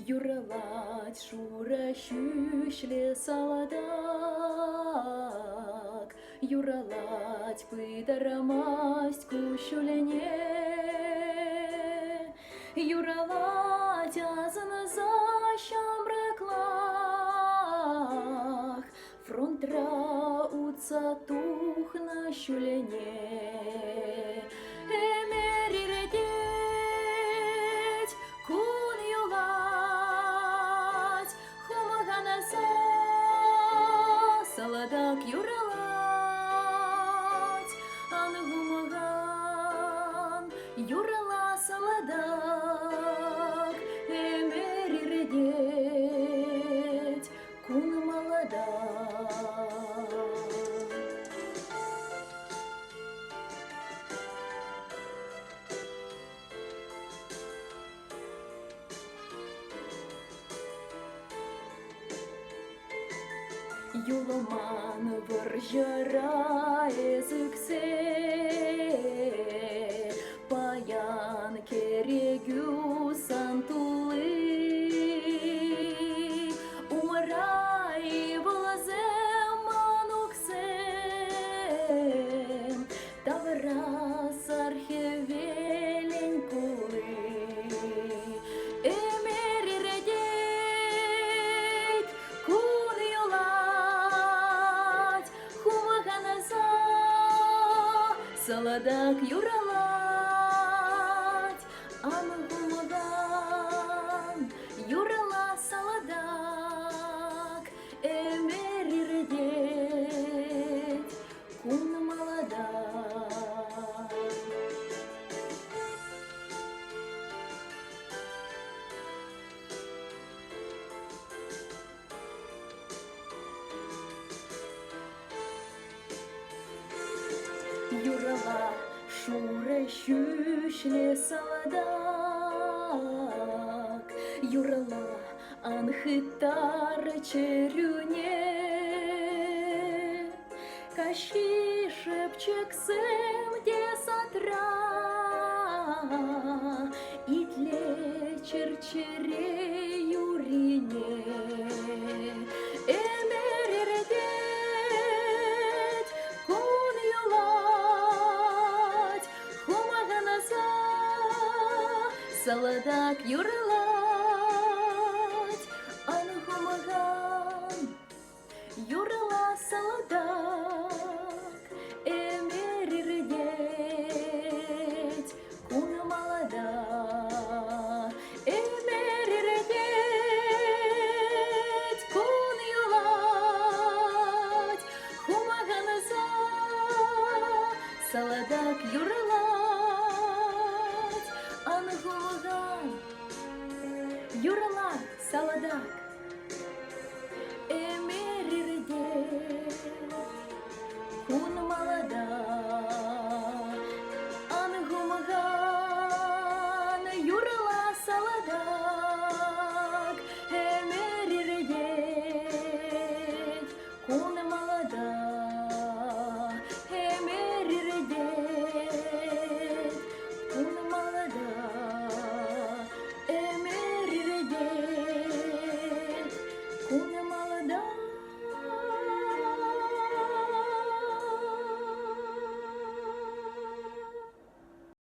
Юралать шура шүшле саладак, юралать пыдарамасть кушулене, юралать азана за шамраклах, фронтра уца тухна шулене. Саладак юралать, ангумаган, юрала саладак, эмери редеть, кун молода. Юломан варжара езыксе, паян керегю сантулы, умарай влазем мануксем, таврас архевелень кулы. Саладак юралать, ангумаган, юрала саладак, эмери редеть, кун молода. Юрала шуре шүшле саладак, юрала анхытар черюне, кащи шепчексем десатра, итле черчере юрине. Саладак юралать, ангумаган, юрала саладак, эмери редеть, кун молода, эмери редеть, кун юлать, хумаганаза, саладак юралать, ангумаган, юрала саладак, эмери редеть, кун молода, ангумаган, юрала саладак.